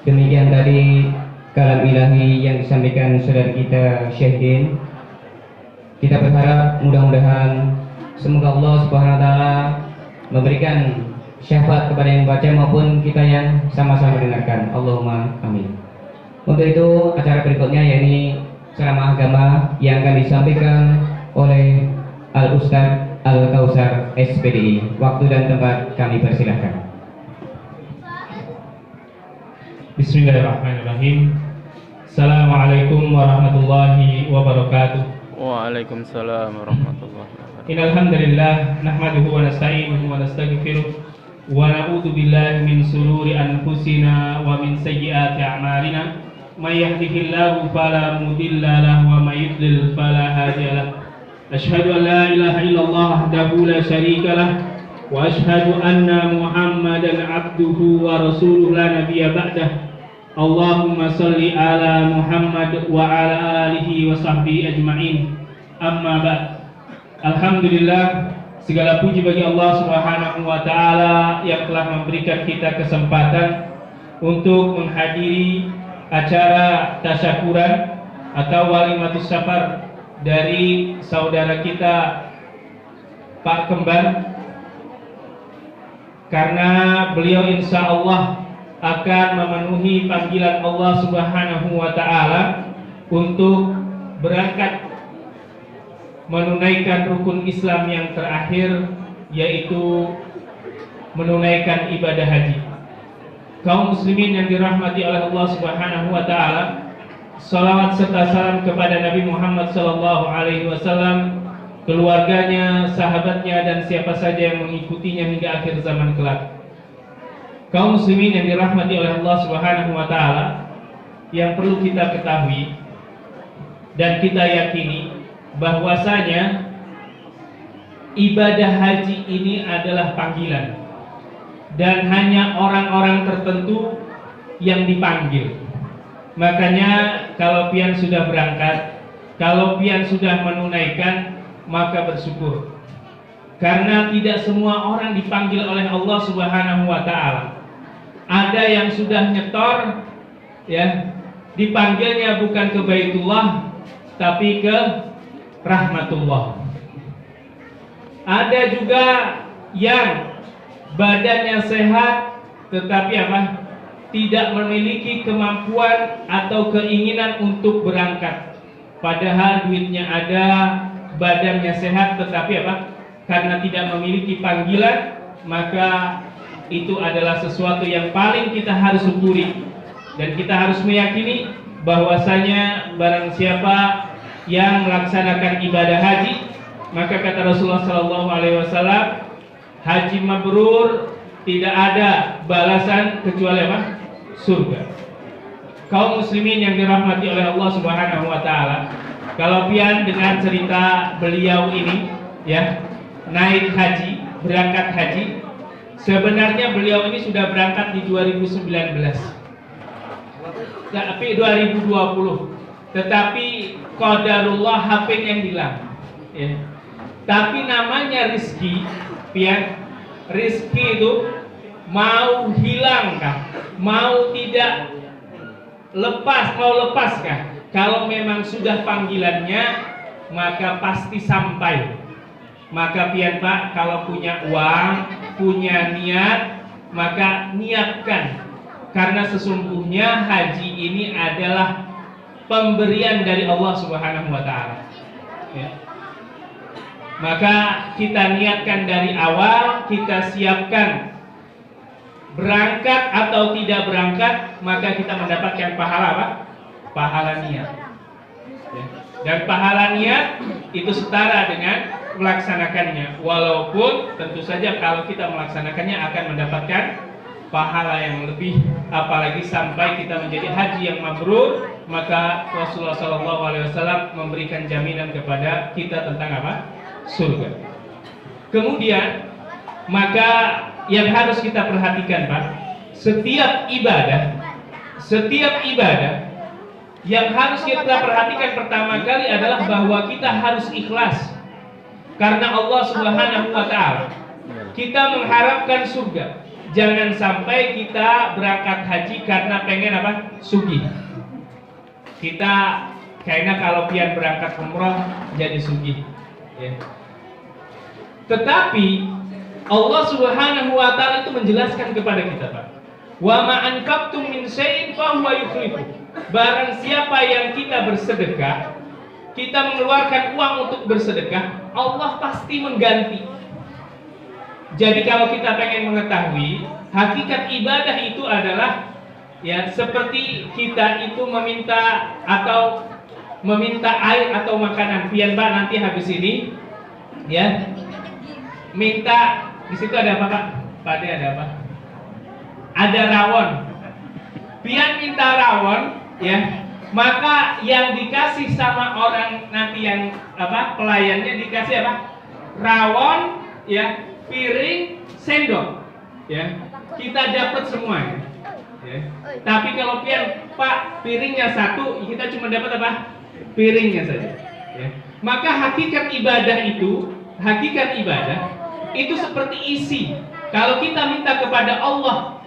Demikian tadi kalam ilahi yang disampaikan saudara kita Syekh. Kita berharap mudah-mudahan semoga Allah Subhanahu wa taala memberikan syafaat kepada yang membaca maupun kita yang sama-sama mendengarkan. Allahumma amin. Untuk itu acara berikutnya yakni ceramah agama yang akan disampaikan oleh Al-Ustaz Al-Kausar SPDI. Waktu dan tempat kami persilahkan. Bismillahirrahmanirrahim. Assalamualaikum warahmatullahi wabarakatuh. Waalaikumsalam warahmatullahi wabarakatuh. Innal hamdalillah nahmaduhu wa nasta'inuhu wa nastaghfiruh wa na'udzu billahi min shururi anfusina wa min sayyiati a'malina. May yahdihillahu fala mudilla lahu wa may yudlil fala hadiya lahu. Asyhadu an la ilaha illallah wahdahu la syarika lah wa asyhadu anna Muhammadan 'abduhu wa rasuluhu la nabiyya ba'dah. Allahumma salli ala Muhammad wa ala alihi wa sahbihi ajma'in. Amma ba'd. Alhamdulillah, segala puji bagi Allah Subhanahu wa taala yang telah memberikan kita kesempatan untuk menghadiri acara tasyakuran atau walimatus safar dari saudara kita Pak Kembar, karena beliau insya Allah akan memenuhi panggilan Allah Subhanahu wa taala untuk berangkat menunaikan rukun Islam yang terakhir, yaitu menunaikan ibadah haji. Kaum muslimin yang dirahmati oleh Allah Subhanahu wa taala, salawat serta salam kepada Nabi Muhammad sallallahu alaihi wasallam, keluarganya, sahabatnya dan siapa saja yang mengikutinya hingga akhir zaman kelak. Kaum muslimin yang dirahmati oleh Allah Subhanahu wa taala, yang perlu kita ketahui dan kita yakini bahwasanya ibadah haji ini adalah panggilan dan hanya orang-orang tertentu yang dipanggil. Makanya kalau pian sudah berangkat, kalau pian sudah menunaikan, maka bersyukur, karena tidak semua orang dipanggil oleh Allah Subhanahu wa taala. Ada yang sudah nyetor, ya, dipanggilnya bukan ke Baitullah tapi ke Rahmatullah. Ada juga yang badannya sehat tetapi apa? Tidak memiliki kemampuan atau keinginan untuk berangkat. Padahal duitnya ada, badannya sehat tetapi apa? Karena tidak memiliki panggilan, maka itu adalah sesuatu yang paling kita harus syukuri, dan kita harus meyakini bahwasanya barang siapa yang melaksanakan ibadah haji Maka kata Rasulullah Shallallahu Alaihi Wasallam, haji mabrur tidak ada balasan kecuali apa? Surga. Kaum muslimin yang dirahmati oleh Allah Subhanahu Wa Taala, kalau pian dengan cerita beliau ini, ya, naik haji, berangkat haji, sebenarnya beliau ini sudah berangkat di 2019, tapi 2020, tetapi qadarullah HP yang hilang, ya. Tapi namanya rizki, pian, rizki itu mau hilang kah, mau tidak lepas, mau lepas kah? Kalau memang sudah panggilannya, maka pasti sampai. Maka pian Pak, kalau punya uang, punya niat, maka niatkan. Karena sesungguhnya haji ini adalah pemberian dari Allah Subhanahu Wa Taala. Ya. Maka kita niatkan dari awal, kita siapkan berangkat atau tidak berangkat, maka kita mendapatkan pahala apa? Pahala niat. Ya. Dan pahala niat itu setara dengan melaksanakannya. Walaupun tentu saja kalau kita melaksanakannya akan mendapatkan pahala yang lebih, apalagi sampai kita menjadi haji yang mabrur, maka Rasulullah SAW memberikan jaminan kepada kita tentang apa? Surga. Kemudian, maka yang harus kita perhatikan Pak, setiap ibadah yang harus kita perhatikan pertama kali adalah bahwa kita harus ikhlas karena Allah Subhanahu Wa Taala. Kita mengharapkan surga. Jangan sampai kita berangkat haji karena pengen apa? Sugih. Kita kayaknya kalau pian berangkat umroh jadi sugih, ya. Tetapi Allah Subhanahu Wa Taala itu menjelaskan kepada kita, Pak, wa ma anfaqtum min syai'in fa huwa yukhlifu. Barang siapa yang kita bersedekah, kita mengeluarkan uang untuk bersedekah, Allah pasti mengganti. Jadi kalau kita pengen mengetahui hakikat ibadah itu adalah, ya, seperti kita itu meminta air atau makanan. Pian Pak, nanti habis ini, ya, minta, di situ ada apa Pak? Pak Ade ada apa? Ada rawon. Pian minta rawon, ya, maka yang dikasih sama orang nanti yang apa, pelayannya dikasih apa? Rawon, ya, piring, sendok, ya, kita dapat semuanya, ya. Tapi kalau pian Pak piringnya satu, kita cuma dapat apa? Piringnya saja, ya. Maka hakikat ibadah itu seperti isi. Kalau kita minta kepada Allah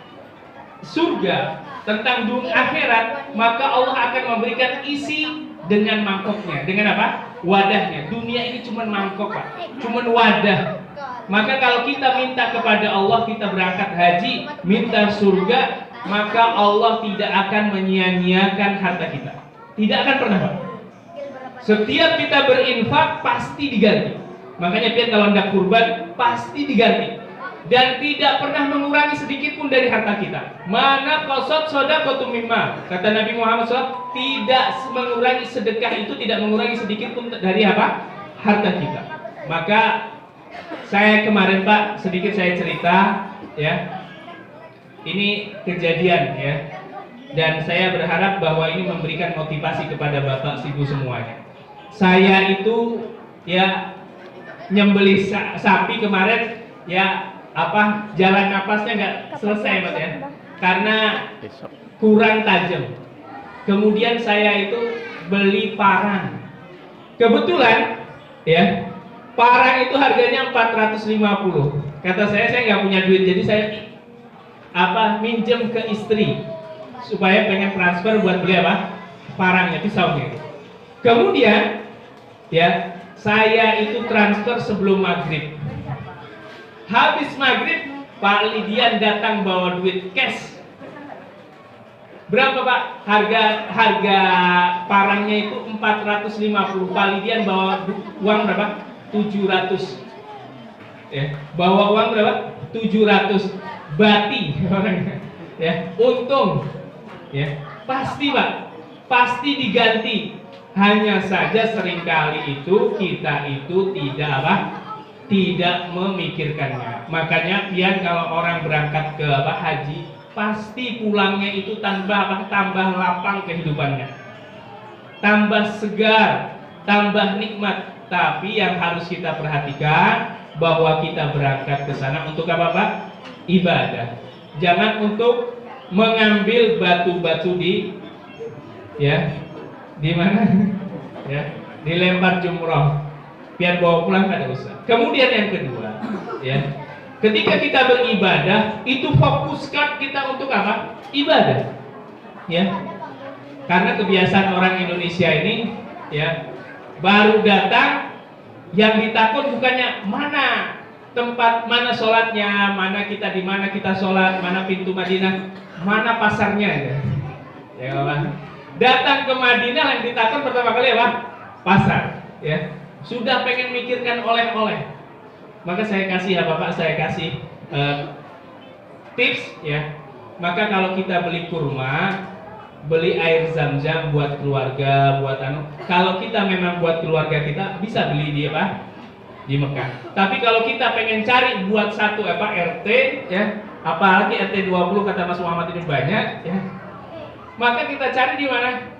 surga tentang dunia akhirat, maka Allah akan memberikan isi dengan mangkoknya. Dengan apa? Wadahnya. Dunia ini cuma mangkok, Pak, cuma wadah. Maka kalau kita minta kepada Allah, kita berangkat haji, minta surga, maka Allah tidak akan menyia-nyiakan harta kita. Tidak akan pernah, Pak. Setiap kita berinfak pasti diganti. Makanya pian kalau hendak kurban pasti diganti. Dan tidak pernah mengurangi sedikit pun dari harta kita. Mana qasad shadaqatu mimma. Kata Nabi Muhammad SAW, tidak mengurangi sedekah itu, tidak mengurangi sedikit pun dari apa? Harta kita. Maka saya kemarin Pak, sedikit saya cerita, ya. Ini kejadian, ya. Dan saya berharap bahwa ini memberikan motivasi kepada Bapak Ibu semuanya. Saya itu, ya, nyembelih sapi kemarin, ya, apa, jalan napasnya nggak selesai Mas, ya, karena kurang tajam. Kemudian saya itu beli parang. Kebetulan, ya, parang itu harganya 450. Kata saya nggak punya duit, jadi saya minjem ke istri supaya pengen transfer buat beli apa? Parangnya, pisaunya. Kemudian, ya, saya itu transfer sebelum maghrib. Habis maghrib, Pak Lidian datang bawa duit cash. Berapa Pak? Harga parangnya itu 450. Pak Lidian bawa uang berapa? 700. Ya, bawa uang berapa? 700. Bati orangnya. Ya, untung. Ya, pasti Pak. Pasti diganti. Hanya saja seringkali itu kita itu tidak memikirkannya. Makanya pian kalau orang berangkat ke haji, pasti pulangnya itu tambah lapang kehidupannya, tambah segar, tambah nikmat. Tapi yang harus kita perhatikan bahwa kita berangkat ke sana untuk apa, Pak? Ibadah. Jangan untuk mengambil batu-batu di mana? Ya, dilempar jumroh. Biar bawa pulang kada usah. Kemudian yang kedua, ya. Ketika kita beribadah, itu fokuskan kita untuk apa? Ibadah. Ya. Karena kebiasaan orang Indonesia ini, ya, baru datang, yang ditakut bukannya mana tempat, mana sholatnya, mana kita di mana kita sholat, mana pintu Madinah, mana pasarnya, ya Allah. Datang ke Madinah yang ditakut pertama kali apa? Pasar, ya. Sudah pengen mikirkan oleh-oleh. Maka saya kasih apa Pak? Saya kasih tips, ya. Maka kalau kita beli kurma, beli air zam-zam buat keluarga, buat kalau kita memang buat keluarga kita bisa beli di apa? Di Mekah. Tapi kalau kita pengen cari buat satu RT, ya, apalagi RT 20 kata Mas Muhammad ini banyak, ya. Maka kita cari di mana?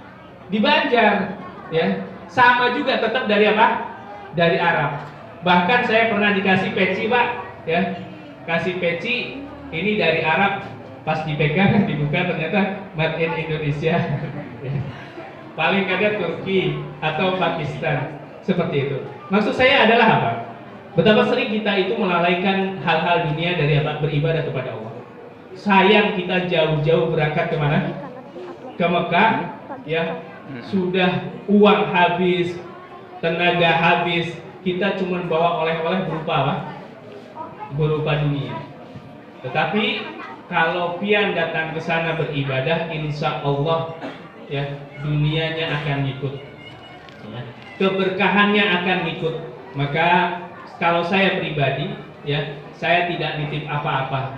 Di Banjar, ya. Sama juga tetap dari apa? Dari Arab. Bahkan saya pernah dikasih peci, Pak, ya. Kasih peci ini dari Arab. Pas dipegang, dibuka ternyata made in Indonesia. Paling kada Turki atau Pakistan, seperti itu. Maksud saya adalah apa? Betapa sering kita itu melalaikan hal-hal dunia dari apa? Beribadah kepada Allah. Sayang kita jauh-jauh berangkat kemana? Ke Mekah, ya. Sudah uang habis, tenaga habis, kita cuma bawa oleh-oleh berupa apa? Berupa dunia. Tetapi kalau pian datang ke sana beribadah, insya Allah, ya, dunianya akan ikut, ya. Keberkahannya akan ikut. Maka kalau saya pribadi, ya, saya tidak nitip apa-apa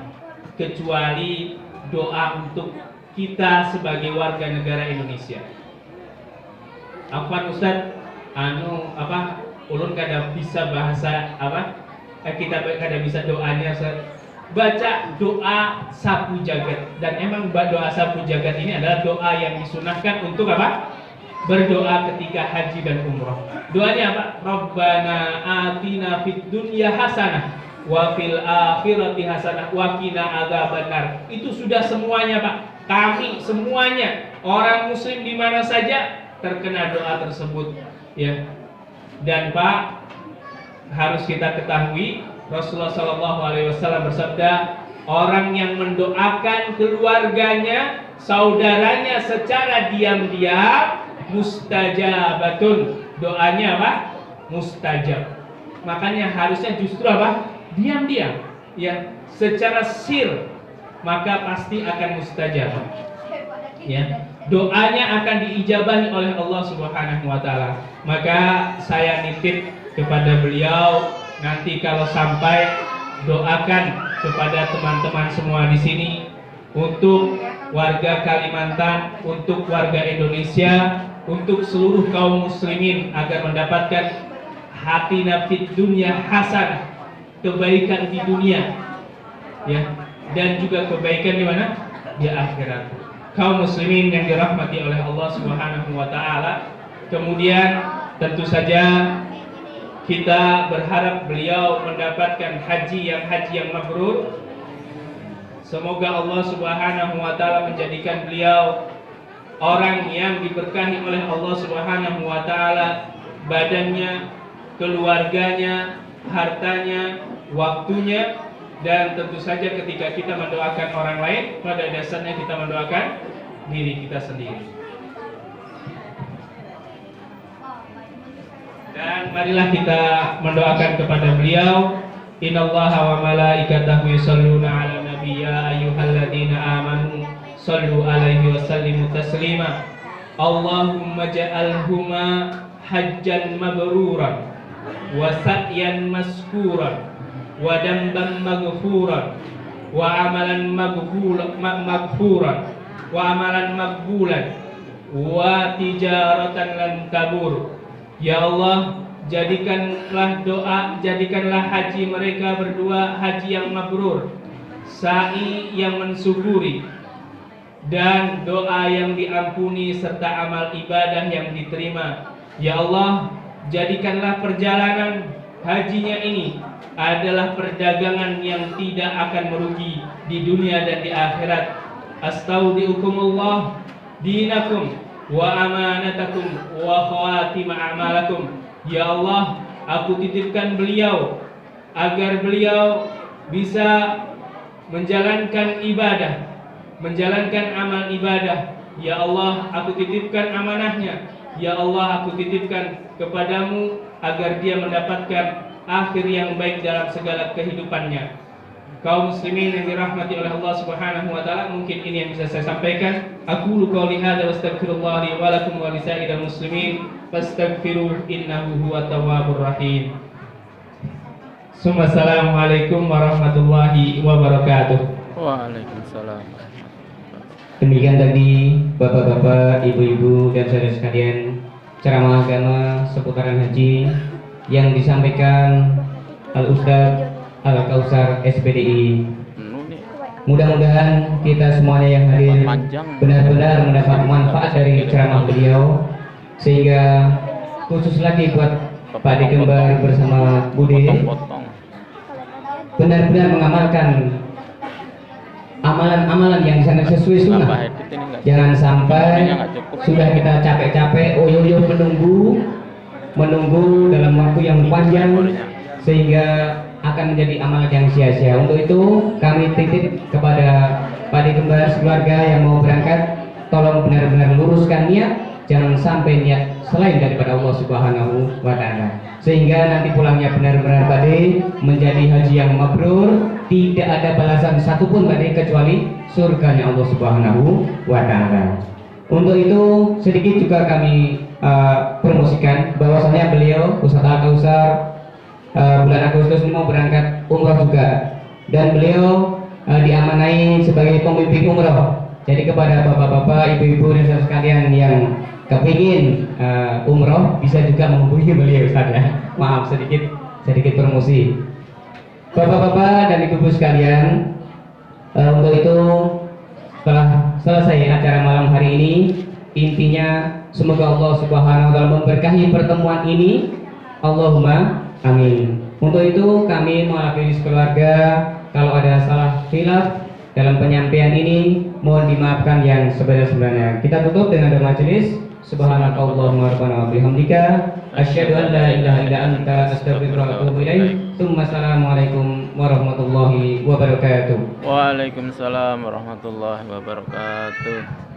kecuali doa untuk kita sebagai warga negara Indonesia. Afwan Ustaz, ulun kada bisa bahasa apa? Kita kada bisa doanya. Baca doa sapu jagat, dan emang doa sapu jagat ini adalah doa yang disunahkan untuk apa? Berdoa ketika haji dan umroh. Doanya apa? Rabbana atina fid dunya hasanah wa fil akhirati hasanah wa qina adzabannar. Itu sudah semuanya, Pak. Kami semuanya orang muslim di mana saja terkena doa tersebut, ya. Dan Pak, harus kita ketahui Rasulullah SAW bersabda, orang yang mendoakan keluarganya, saudaranya secara diam-diam, mustajabatun. Doanya apa? Mustajab. Makanya harusnya justru apa? Diam-diam, ya, secara sir, maka pasti akan mustajab, ya. Doanya akan diijabahi oleh Allah Subhanahu wa taala. Maka saya nitip kepada beliau, nanti kalau sampai doakan kepada teman-teman semua di sini, untuk warga Kalimantan, untuk warga Indonesia, untuk seluruh kaum muslimin agar mendapatkan hati nafid dunia hasanah, kebaikan di dunia, ya, dan juga kebaikan di mana? Di akhirat. Kaum muslimin yang dirahmati oleh Allah Subhanahu wa taala. Kemudian tentu saja kita berharap beliau mendapatkan haji yang mabrur. Semoga Allah Subhanahu wa taala menjadikan beliau orang yang diberkahi oleh Allah Subhanahu wa taala, badannya, keluarganya, hartanya, waktunya, dan tentu saja ketika kita mendoakan orang lain, pada dasarnya kita mendoakan diri kita sendiri. Dan marilah kita mendoakan kepada beliau. Innallaha wa malaikatahu yusholluna 'alan nabiy ya ayyuhalladzina amanu shallu 'alaihi wa sallimu taslima. Allahumma ja'alhuma hajjan mabruran wa sa'yan maskuran wa damban maghfuran wa amalan maghfuran wa amalan maqbulan wa tijaratan lan tabur. Ya Allah, jadikanlah haji mereka berdua haji yang mabrur, sa'i yang mensyukuri, dan doa yang diampuni serta amal ibadah yang diterima. Ya Allah, jadikanlah perjalanan hajinya ini adalah perdagangan yang tidak akan merugi di dunia dan di akhirat. Astaudiukumullah dinakum wa amanatakum wa khawatim a'malakum. Ya Allah, aku titipkan beliau agar beliau bisa menjalankan ibadah, menjalankan amal ibadah. Ya Allah, aku titipkan amanahnya. Ya Allah, aku titipkan kepadamu agar dia mendapatkan akhir yang baik dalam segala kehidupannya. Kaum muslimin yang dirahmati oleh Allah Subhanahu wa taala, mungkin ini yang bisa saya sampaikan. Aku qouli hadza wastaghfirullah li wa lakum wa lisa'iril muslimin fastaghfiruhu innahu huwat tawwabur rahim. Assalamualaikum warahmatullahi wabarakatuh. Waalaikumsalam. Demikian tadi bapak-bapak, ibu-ibu dan saudara sekalian, ceramah agama seputaran haji yang disampaikan Al-Ustadz Al-Kausar SPDI. Mudah-mudahan kita semuanya yang hadir benar-benar mendapat manfaat dari ceramah beliau, sehingga khusus lagi buat Pak Dikembar bersama Bude benar-benar mengamalkan amalan-amalan yang di sana sesuai sunnah. Jangan sampai sudah kita capek-capek oyo-oyo menunggu dalam waktu yang panjang sehingga akan menjadi amalan yang sia-sia. Untuk itu kami titip kepada Pak Dikembar sekeluarga yang mau berangkat, tolong benar-benar luruskan niat, jangan sampai niat selain daripada Allah Subhanahu wa taala, sehingga nanti pulangnya benar-benar tadi menjadi haji yang mabrur, tidak ada balasan satupun tadi kecuali surganya Allah Subhanahu wa taala. Untuk itu sedikit juga kami promosikan bahwasanya beliau Ustadz Al-Kausar bulan Agustus ini mau berangkat umroh juga, dan beliau diamanai sebagai pembimbing umroh. Jadi kepada bapak-bapak, ibu-ibu dan saudara sekalian yang kepingin umroh bisa juga menghubungi beliau Ustadz ya. Maaf sedikit promosi. Bapak-bapak dan ibu-ibu sekalian, untuk itu setelah selesai acara malam hari ini, intinya semoga Allah Subhanahu wa taala memberkahi pertemuan ini. Allahumma amin. Untuk itu kami mewakili keluarga, kalau ada salah khilaf dalam penyampaian ini mohon dimaafkan yang sebenarnya. Kita tutup dengan doa majelis. Subhanakallahumma rabbana wa bihamdika asyhadu an la ilaha illa anta astaghfiruka wa atubu ilaik. Assalamualaikum warahmatullahi wabarakatuh. Waalaikumsalam warahmatullahi wabarakatuh.